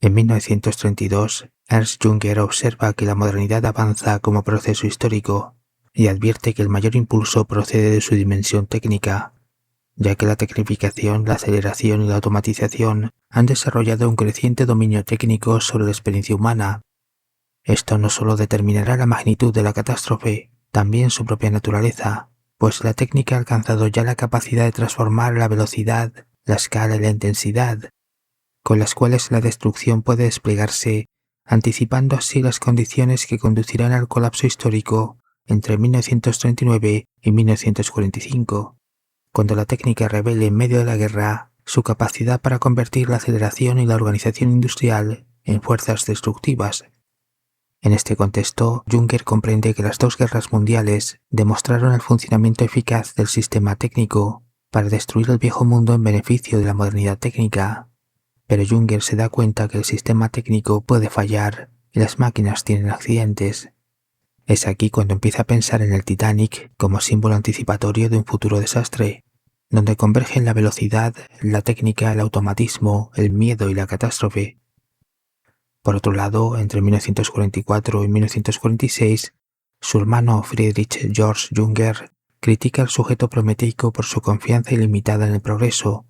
En 1932, Ernst Junger observa que la modernidad avanza como proceso histórico y advierte que el mayor impulso procede de su dimensión técnica, ya que la tecnificación, la aceleración y la automatización han desarrollado un creciente dominio técnico sobre la experiencia humana. Esto no solo determinará la magnitud de la catástrofe, también su propia naturaleza, pues la técnica ha alcanzado ya la capacidad de transformar la velocidad, la escala y la intensidad, con las cuales la destrucción puede desplegarse, anticipando así las condiciones que conducirán al colapso histórico entre 1939 y 1945, cuando la técnica revele en medio de la guerra su capacidad para convertir la aceleración y la organización industrial en fuerzas destructivas. En este contexto, Junger comprende que las dos guerras mundiales demostraron el funcionamiento eficaz del sistema técnico para destruir el viejo mundo en beneficio de la modernidad técnica. Pero Junger se da cuenta que el sistema técnico puede fallar y las máquinas tienen accidentes. Es aquí cuando empieza a pensar en el Titanic como símbolo anticipatorio de un futuro desastre, donde convergen la velocidad, la técnica, el automatismo, el miedo y la catástrofe. Por otro lado, entre 1944 y 1946, su hermano Friedrich Georg Junger critica al sujeto prometeico por su confianza ilimitada en el progreso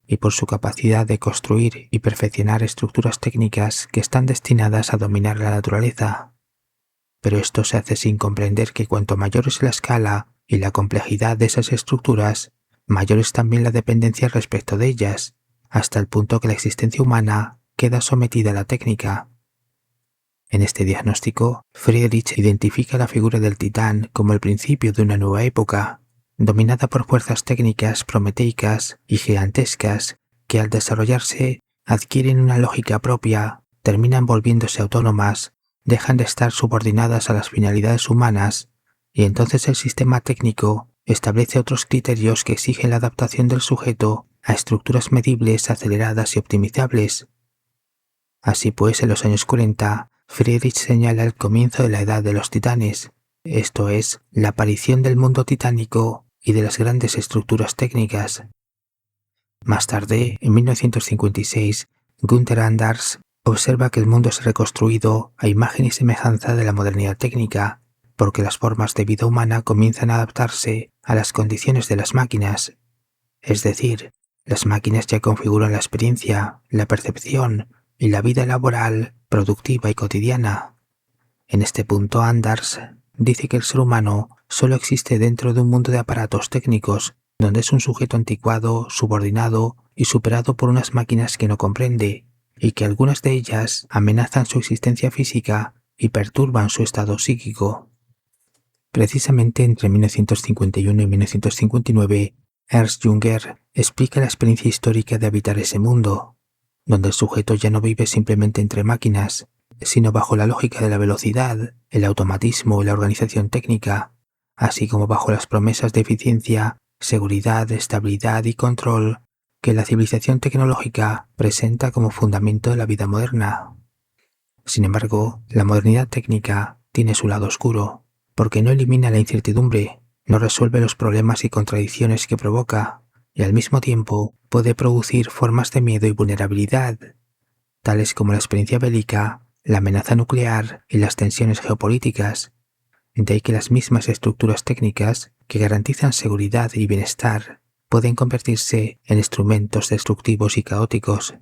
y por su capacidad de construir y perfeccionar estructuras técnicas que están destinadas a dominar la naturaleza. Pero esto se hace sin comprender que cuanto mayor es la escala y la complejidad de esas estructuras, mayor es también la dependencia respecto de ellas, hasta el punto que la existencia humana queda sometida a la técnica. En este diagnóstico, Friedrich identifica la figura del titán como el principio de una nueva época, dominada por fuerzas técnicas prometeicas y gigantescas que al desarrollarse adquieren una lógica propia, terminan volviéndose autónomas, dejan de estar subordinadas a las finalidades humanas y entonces el sistema técnico establece otros criterios que exigen la adaptación del sujeto a estructuras medibles, aceleradas y optimizables. Así pues, en los años 40, Friedrich señala el comienzo de la edad de los titanes, esto es, la aparición del mundo titánico y de las grandes estructuras técnicas. Más tarde, en 1956, Günther Anders observa que el mundo es reconstruido a imagen y semejanza de la modernidad técnica, porque las formas de vida humana comienzan a adaptarse a las condiciones de las máquinas. Es decir, las máquinas ya configuran la experiencia, la percepción y la vida laboral, productiva y cotidiana. En este punto, Anders dice que el ser humano solo existe dentro de un mundo de aparatos técnicos, donde es un sujeto anticuado, subordinado y superado por unas máquinas que no comprende, y que algunas de ellas amenazan su existencia física y perturban su estado psíquico. Precisamente entre 1951 y 1959, Ernst Junger explica la experiencia histórica de habitar ese mundo, donde el sujeto ya no vive simplemente entre máquinas, sino bajo la lógica de la velocidad, el automatismo y la organización técnica, así como bajo las promesas de eficiencia, seguridad, estabilidad y control que la civilización tecnológica presenta como fundamento de la vida moderna. Sin embargo, la modernidad técnica tiene su lado oscuro, porque no elimina la incertidumbre, no resuelve los problemas y contradicciones que provoca, y al mismo tiempo puede producir formas de miedo y vulnerabilidad, tales como la experiencia bélica, la amenaza nuclear y las tensiones geopolíticas. De ahí que las mismas estructuras técnicas que garantizan seguridad y bienestar pueden convertirse en instrumentos destructivos y caóticos.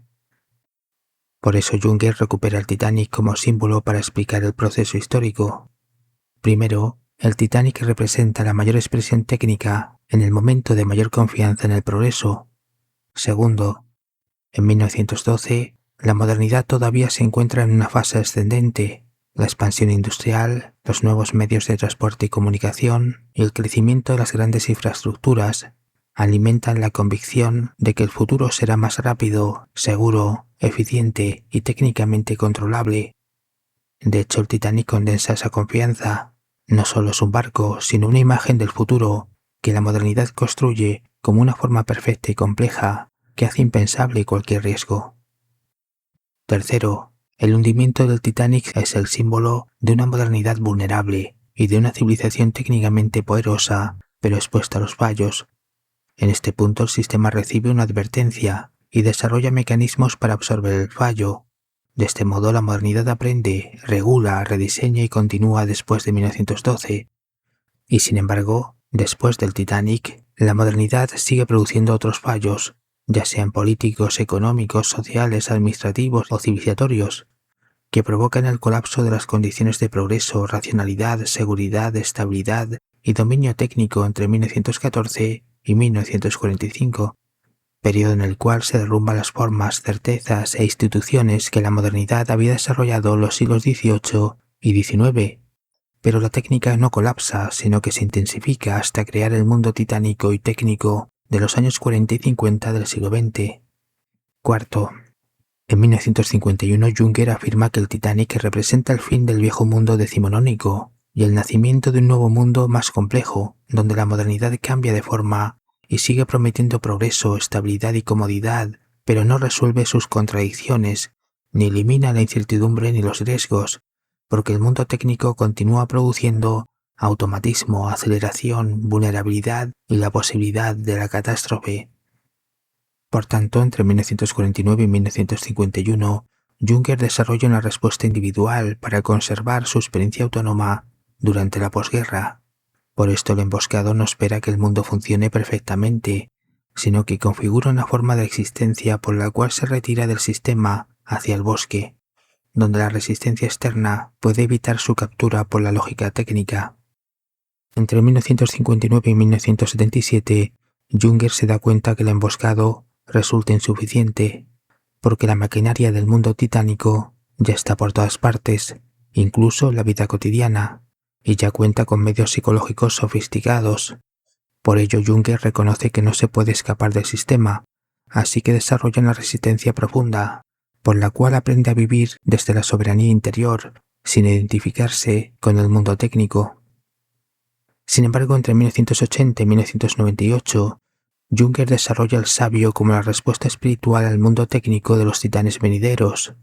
Por eso Junger recupera el Titanic como símbolo para explicar el proceso histórico. Primero, el Titanic representa la mayor expresión técnica en el momento de mayor confianza en el progreso. Segundo, en 1912, la modernidad todavía se encuentra en una fase ascendente. La expansión industrial, los nuevos medios de transporte y comunicación y el crecimiento de las grandes infraestructuras alimentan la convicción de que el futuro será más rápido, seguro, eficiente y técnicamente controlable. De hecho, el Titanic condensa esa confianza. No solo es un barco, sino una imagen del futuro que la modernidad construye como una forma perfecta y compleja que hace impensable cualquier riesgo. Tercero, el hundimiento del Titanic es el símbolo de una modernidad vulnerable y de una civilización técnicamente poderosa, pero expuesta a los fallos. En este punto el sistema recibe una advertencia y desarrolla mecanismos para absorber el fallo. De este modo, la modernidad aprende, regula, rediseña y continúa después de 1912. Y sin embargo, después del Titanic, la modernidad sigue produciendo otros fallos, ya sean políticos, económicos, sociales, administrativos o civilizatorios, que provocan el colapso de las condiciones de progreso, racionalidad, seguridad, estabilidad y dominio técnico entre 1914 y 1945, periodo en el cual se derrumban las formas, certezas e instituciones que la modernidad había desarrollado en los siglos XVIII y XIX. Pero la técnica no colapsa, sino que se intensifica hasta crear el mundo titánico y técnico de los años 40 y 50 del siglo XX. Cuarto, en 1951 Juncker afirma que el Titanic representa el fin del viejo mundo decimonónico y el nacimiento de un nuevo mundo más complejo, donde la modernidad cambia de forma y sigue prometiendo progreso, estabilidad y comodidad, pero no resuelve sus contradicciones, ni elimina la incertidumbre ni los riesgos, porque el mundo técnico continúa produciendo automatismo, aceleración, vulnerabilidad y la posibilidad de la catástrofe. Por tanto, entre 1949 y 1951, Juncker desarrolla una respuesta individual para conservar su experiencia autónoma durante la posguerra. Por esto el emboscado no espera que el mundo funcione perfectamente, sino que configura una forma de existencia por la cual se retira del sistema hacia el bosque, donde la resistencia externa puede evitar su captura por la lógica técnica. Entre 1959 y 1977, Juncker se da cuenta que el emboscado resulta insuficiente, porque la maquinaria del mundo titánico ya está por todas partes, incluso en la vida cotidiana, y ya cuenta con medios psicológicos sofisticados. Por ello, Juncker reconoce que no se puede escapar del sistema, así que desarrolla una resistencia profunda, por la cual aprende a vivir desde la soberanía interior, sin identificarse con el mundo técnico. Sin embargo, entre 1980 y 1998, Juncker desarrolla el sabio como la respuesta espiritual al mundo técnico de los titanes venideros.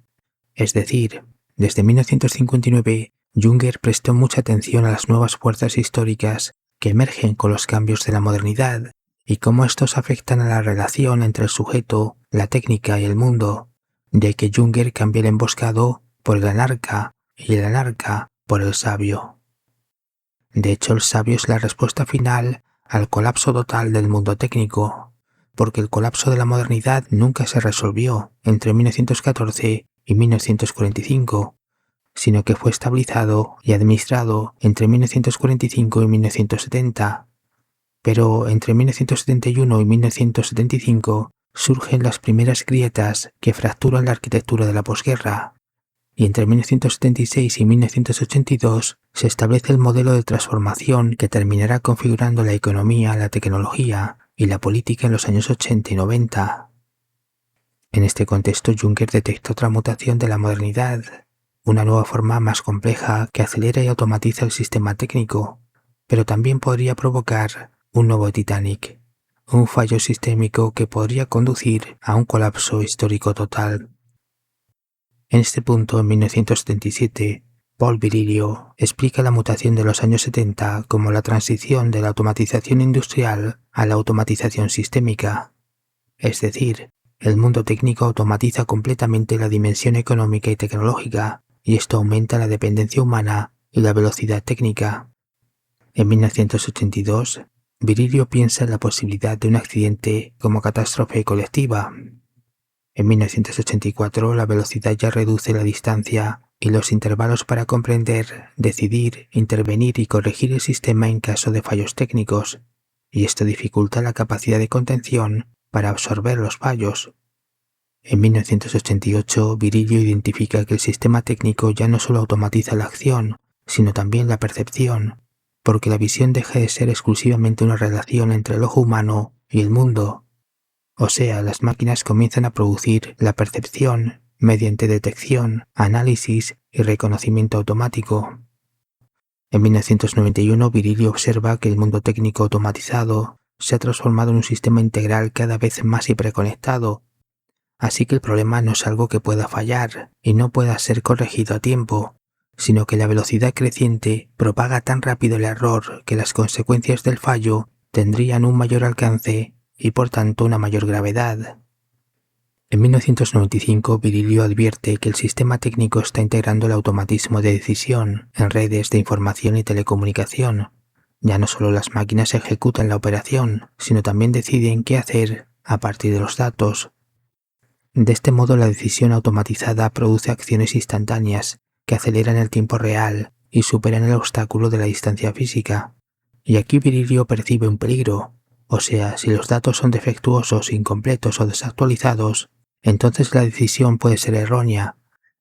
Es decir, desde 1959, Juncker prestó mucha atención a las nuevas fuerzas históricas que emergen con los cambios de la modernidad y cómo estos afectan a la relación entre el sujeto, la técnica y el mundo, de que Juncker cambia el emboscado por el anarca y el anarca por el sabio. De hecho, el sabio es la respuesta final al colapso total del mundo técnico, porque el colapso de la modernidad nunca se resolvió entre 1914 y 1945, sino que fue estabilizado y administrado entre 1945 y 1970. Pero entre 1971 y 1975 surgen las primeras grietas que fracturan la arquitectura de la posguerra, y entre 1976 y 1982 se establece el modelo de transformación que terminará configurando la economía, la tecnología y la política en los años 80 y 90. En este contexto, Juncker detecta otra mutación de la modernidad, una nueva forma más compleja que acelera y automatiza el sistema técnico, pero también podría provocar un nuevo Titanic, un fallo sistémico que podría conducir a un colapso histórico total. En este punto, en 1977, Paul Virilio explica la mutación de los años 70 como la transición de la automatización industrial a la automatización sistémica. Es decir, el mundo técnico automatiza completamente la dimensión económica y tecnológica, y esto aumenta la dependencia humana y la velocidad técnica. En 1982, Virilio piensa en la posibilidad de un accidente como catástrofe colectiva. En 1984, la velocidad ya reduce la distancia y los intervalos para comprender, decidir, intervenir y corregir el sistema en caso de fallos técnicos, y esto dificulta la capacidad de contención para absorber los fallos. En 1988, Virilio identifica que el sistema técnico ya no solo automatiza la acción, sino también la percepción, porque la visión deja de ser exclusivamente una relación entre el ojo humano y el mundo. O sea, las máquinas comienzan a producir la percepción mediante detección, análisis y reconocimiento automático. En 1991, Virilio observa que el mundo técnico automatizado se ha transformado en un sistema integral cada vez más hiperconectado, así que el problema no es algo que pueda fallar y no pueda ser corregido a tiempo, sino que la velocidad creciente propaga tan rápido el error que las consecuencias del fallo tendrían un mayor alcance y por tanto una mayor gravedad. En 1995, Virilio advierte que el sistema técnico está integrando el automatismo de decisión en redes de información y telecomunicación. Ya no solo las máquinas ejecutan la operación, sino también deciden qué hacer a partir de los datos. De este modo, la decisión automatizada produce acciones instantáneas que aceleran el tiempo real y superan el obstáculo de la distancia física. Y aquí Virilio percibe un peligro, o sea, si los datos son defectuosos, incompletos o desactualizados, entonces la decisión puede ser errónea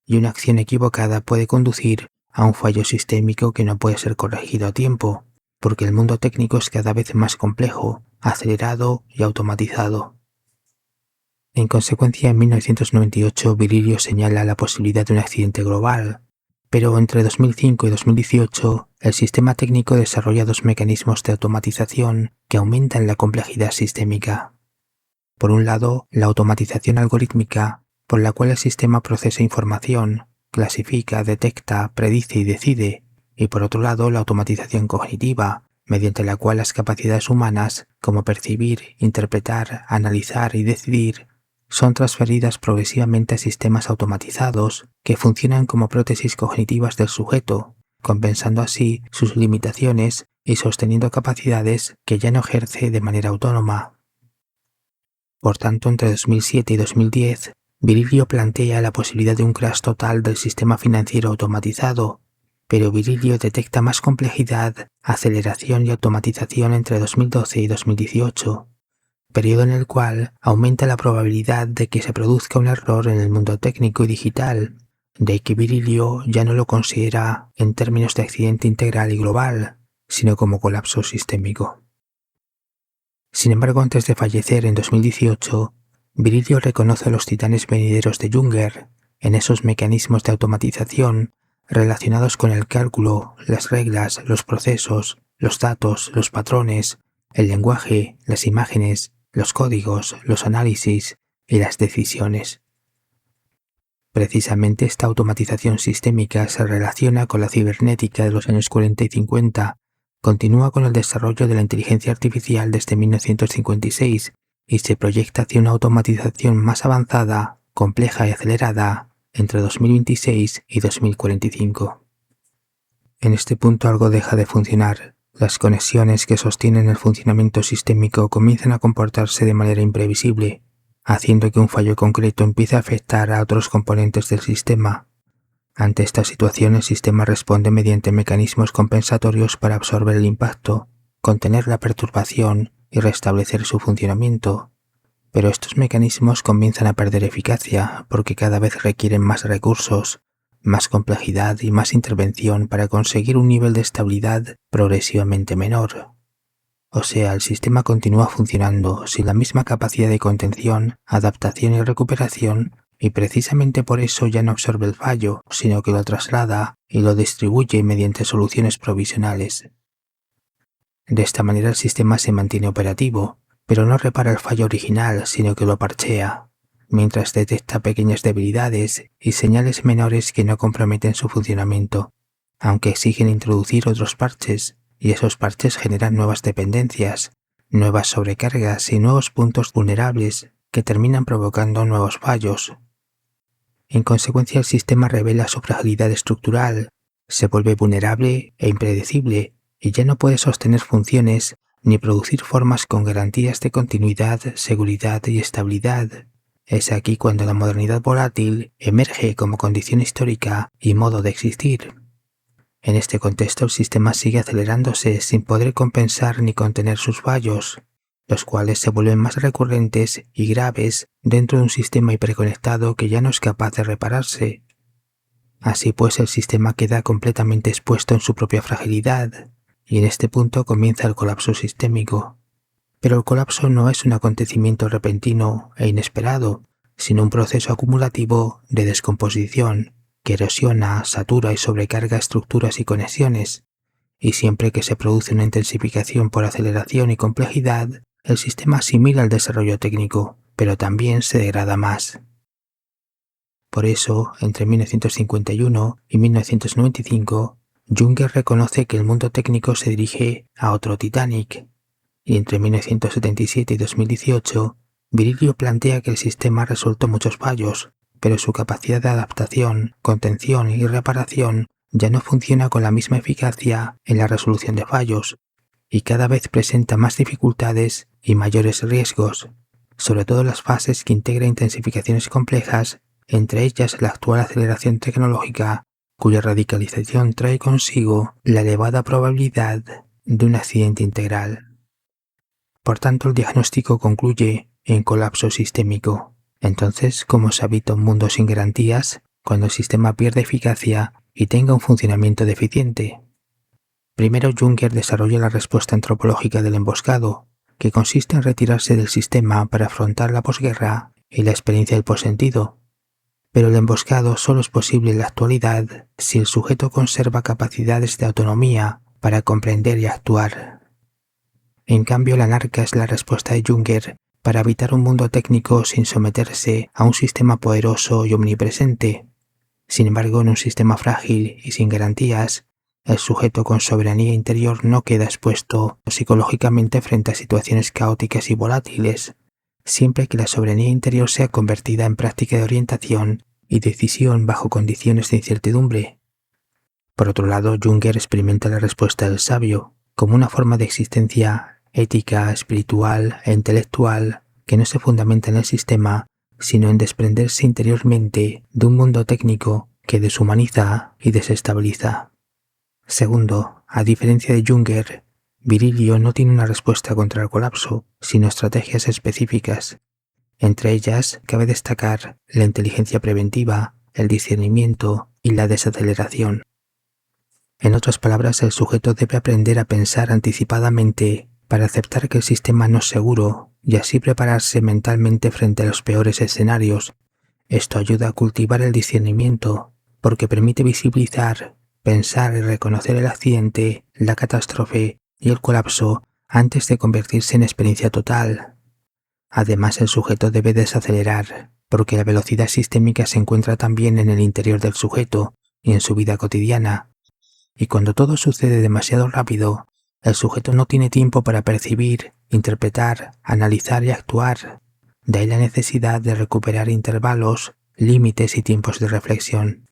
y una acción equivocada puede conducir a un fallo sistémico que no puede ser corregido a tiempo, porque el mundo técnico es cada vez más complejo, acelerado y automatizado. En consecuencia, en 1998, Virilio señala la posibilidad de un accidente global, pero entre 2005 y 2018, el sistema técnico desarrolla dos mecanismos de automatización que aumentan la complejidad sistémica. Por un lado, la automatización algorítmica, por la cual el sistema procesa información, clasifica, detecta, predice y decide, y por otro lado, la automatización cognitiva, mediante la cual las capacidades humanas, como percibir, interpretar, analizar y decidir, son transferidas progresivamente a sistemas automatizados que funcionan como prótesis cognitivas del sujeto, compensando así sus limitaciones y sosteniendo capacidades que ya no ejerce de manera autónoma. Por tanto, entre 2007 y 2010, Virilio plantea la posibilidad de un crash total del sistema financiero automatizado, pero Virilio detecta más complejidad, aceleración y automatización entre 2012 y 2018, periodo en el cual aumenta la probabilidad de que se produzca un error en el mundo técnico y digital, de que Virilio ya no lo considera en términos de accidente integral y global, sino como colapso sistémico. Sin embargo, antes de fallecer en 2018, Virilio reconoce a los titanes venideros de Junger en esos mecanismos de automatización relacionados con el cálculo, las reglas, los procesos, los datos, los patrones, el lenguaje, las imágenes, los códigos, los análisis y las decisiones. Precisamente esta automatización sistémica se relaciona con la cibernética de los años 40 y 50, continúa con el desarrollo de la inteligencia artificial desde 1956 y se proyecta hacia una automatización más avanzada, compleja y acelerada entre 2026 y 2045. En este punto algo deja de funcionar. Las conexiones que sostienen el funcionamiento sistémico comienzan a comportarse de manera imprevisible, haciendo que un fallo concreto empiece a afectar a otros componentes del sistema. Ante esta situación, el sistema responde mediante mecanismos compensatorios para absorber el impacto, contener la perturbación y restablecer su funcionamiento. Pero estos mecanismos comienzan a perder eficacia porque cada vez requieren más recursos, más complejidad y más intervención para conseguir un nivel de estabilidad progresivamente menor. O sea, el sistema continúa funcionando sin la misma capacidad de contención, adaptación y recuperación, y precisamente por eso ya no absorbe el fallo, sino que lo traslada y lo distribuye mediante soluciones provisionales. De esta manera el sistema se mantiene operativo, pero no repara el fallo original, sino que lo parchea, mientras detecta pequeñas debilidades y señales menores que no comprometen su funcionamiento, aunque exigen introducir otros parches, y esos parches generan nuevas dependencias, nuevas sobrecargas y nuevos puntos vulnerables que terminan provocando nuevos fallos. En consecuencia, el sistema revela su fragilidad estructural, se vuelve vulnerable e impredecible y ya no puede sostener funciones ni producir formas con garantías de continuidad, seguridad y estabilidad. Es aquí cuando la modernidad volátil emerge como condición histórica y modo de existir. En este contexto, el sistema sigue acelerándose sin poder compensar ni contener sus fallos, los cuales se vuelven más recurrentes y graves dentro de un sistema hiperconectado que ya no es capaz de repararse. Así pues, el sistema queda completamente expuesto en su propia fragilidad, y en este punto comienza el colapso sistémico. Pero el colapso no es un acontecimiento repentino e inesperado, sino un proceso acumulativo de descomposición que erosiona, satura y sobrecarga estructuras y conexiones, y siempre que se produce una intensificación por aceleración y complejidad, el sistema asimila el desarrollo técnico, pero también se degrada más. Por eso, entre 1951 y 1995, Junger reconoce que el mundo técnico se dirige a otro Titanic, y entre 1977 y 2018, Virilio plantea que el sistema ha resuelto muchos fallos, pero su capacidad de adaptación, contención y reparación ya no funciona con la misma eficacia en la resolución de fallos, y cada vez presenta más dificultades y mayores riesgos, sobre todo en las fases que integra intensificaciones complejas, entre ellas la actual aceleración tecnológica, cuya radicalización trae consigo la elevada probabilidad de un accidente integral. Por tanto, el diagnóstico concluye en colapso sistémico. Entonces, ¿cómo se habita un mundo sin garantías cuando el sistema pierde eficacia y tenga un funcionamiento deficiente? Primero, Junger desarrolla la respuesta antropológica del emboscado, que consiste en retirarse del sistema para afrontar la posguerra y la experiencia del posentido. Pero el emboscado solo es posible en la actualidad si el sujeto conserva capacidades de autonomía para comprender y actuar. En cambio, la anarca es la respuesta de Junger para habitar un mundo técnico sin someterse a un sistema poderoso y omnipresente. Sin embargo, en un sistema frágil y sin garantías, el sujeto con soberanía interior no queda expuesto psicológicamente frente a situaciones caóticas y volátiles, siempre que la soberanía interior sea convertida en práctica de orientación y decisión bajo condiciones de incertidumbre. Por otro lado, Junger experimenta la respuesta del sabio como una forma de existencia ética, espiritual e intelectual que no se fundamenta en el sistema, sino en desprenderse interiormente de un mundo técnico que deshumaniza y desestabiliza. Segundo, a diferencia de Junger, Virilio no tiene una respuesta contra el colapso, sino estrategias específicas. Entre ellas, cabe destacar la inteligencia preventiva, el discernimiento y la desaceleración. En otras palabras, el sujeto debe aprender a pensar anticipadamente para aceptar que el sistema no es seguro y así prepararse mentalmente frente a los peores escenarios. Esto ayuda a cultivar el discernimiento porque permite visibilizar, pensar y reconocer el accidente, la catástrofe y el colapso antes de convertirse en experiencia total. Además, el sujeto debe desacelerar porque la velocidad sistémica se encuentra también en el interior del sujeto y en su vida cotidiana. Y cuando todo sucede demasiado rápido, el sujeto no tiene tiempo para percibir, interpretar, analizar y actuar. De ahí la necesidad de recuperar intervalos, límites y tiempos de reflexión.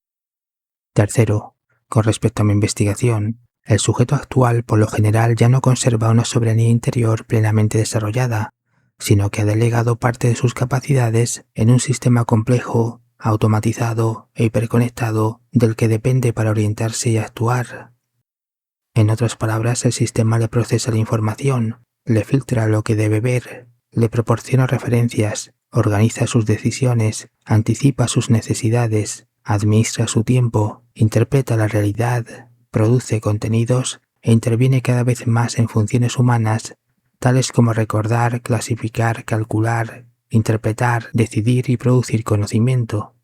Tercero, con respecto a mi investigación, el sujeto actual por lo general ya no conserva una soberanía interior plenamente desarrollada, sino que ha delegado parte de sus capacidades en un sistema complejo, automatizado e hiperconectado del que depende para orientarse y actuar. En otras palabras, el sistema le procesa la información, le filtra lo que debe ver, le proporciona referencias, organiza sus decisiones, anticipa sus necesidades, administra su tiempo, interpreta la realidad, produce contenidos e interviene cada vez más en funciones humanas, tales como recordar, clasificar, calcular, interpretar, decidir y producir conocimiento.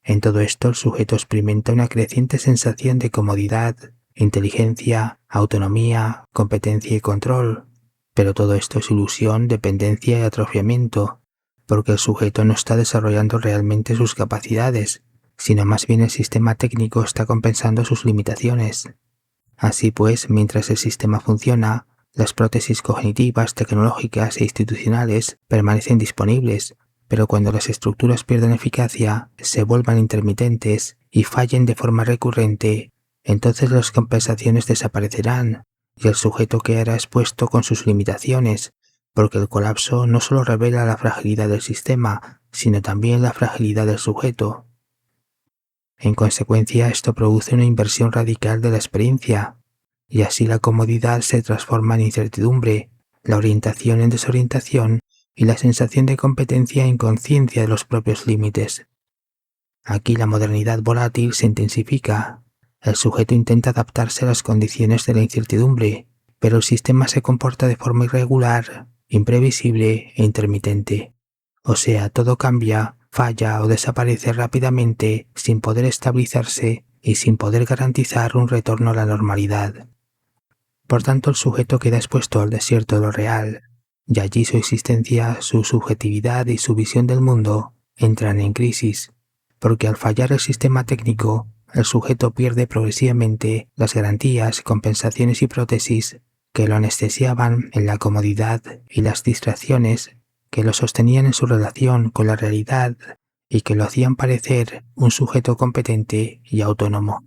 En todo esto, el sujeto experimenta una creciente sensación de comodidad, inteligencia, autonomía, competencia y control. Pero todo esto es ilusión, dependencia y atrofiamiento, porque el sujeto no está desarrollando realmente sus capacidades, sino más bien el sistema técnico está compensando sus limitaciones. Así pues, mientras el sistema funciona, las prótesis cognitivas, tecnológicas e institucionales permanecen disponibles, pero cuando las estructuras pierden eficacia, se vuelvan intermitentes y fallen de forma recurrente, entonces las compensaciones desaparecerán y el sujeto quedará expuesto con sus limitaciones, porque el colapso no solo revela la fragilidad del sistema, sino también la fragilidad del sujeto. En consecuencia, esto produce una inversión radical de la experiencia, y así la comodidad se transforma en incertidumbre, la orientación en desorientación y la sensación de competencia en conciencia de los propios límites. Aquí la modernidad volátil se intensifica. El sujeto intenta adaptarse a las condiciones de la incertidumbre, pero el sistema se comporta de forma irregular, imprevisible e intermitente. O sea, todo cambia, falla o desaparece rápidamente sin poder estabilizarse y sin poder garantizar un retorno a la normalidad. Por tanto, el sujeto queda expuesto al desierto de lo real, y allí su existencia, su subjetividad y su visión del mundo entran en crisis, porque al fallar el sistema técnico, el sujeto pierde progresivamente las garantías, compensaciones y prótesis que lo anestesiaban en la comodidad y las distracciones que lo sostenían en su relación con la realidad y que lo hacían parecer un sujeto competente y autónomo.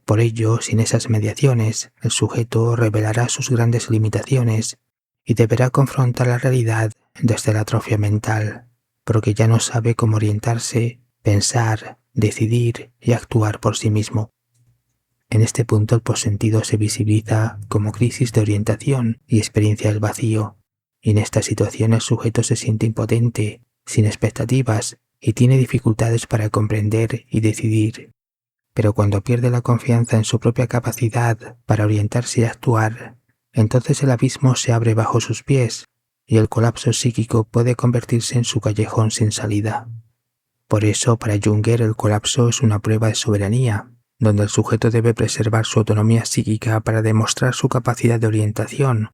Por ello, sin esas mediaciones, el sujeto revelará sus grandes limitaciones y deberá confrontar la realidad desde la atrofia mental, porque ya no sabe cómo orientarse, pensar, decidir y actuar por sí mismo. En este punto el posentido se visibiliza como crisis de orientación y experiencia del vacío, y en esta situación el sujeto se siente impotente, sin expectativas y tiene dificultades para comprender y decidir. Pero cuando pierde la confianza en su propia capacidad para orientarse y actuar, entonces el abismo se abre bajo sus pies y el colapso psíquico puede convertirse en su callejón sin salida. Por eso, para Junger, el colapso es una prueba de soberanía, donde el sujeto debe preservar su autonomía psíquica para demostrar su capacidad de orientación,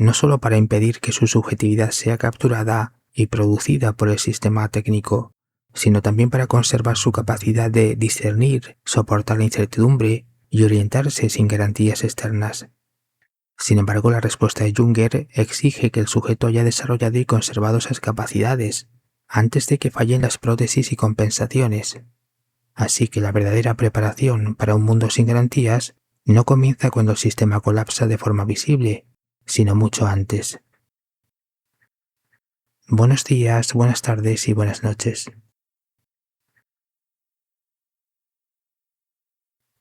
no solo para impedir que su subjetividad sea capturada y producida por el sistema técnico, sino también para conservar su capacidad de discernir, soportar la incertidumbre y orientarse sin garantías externas. Sin embargo, la respuesta de Junger exige que el sujeto haya desarrollado y conservado esas capacidades antes de que fallen las prótesis y compensaciones. Así que la verdadera preparación para un mundo sin garantías no comienza cuando el sistema colapsa de forma visible, sino mucho antes. Buenos días, buenas tardes y buenas noches.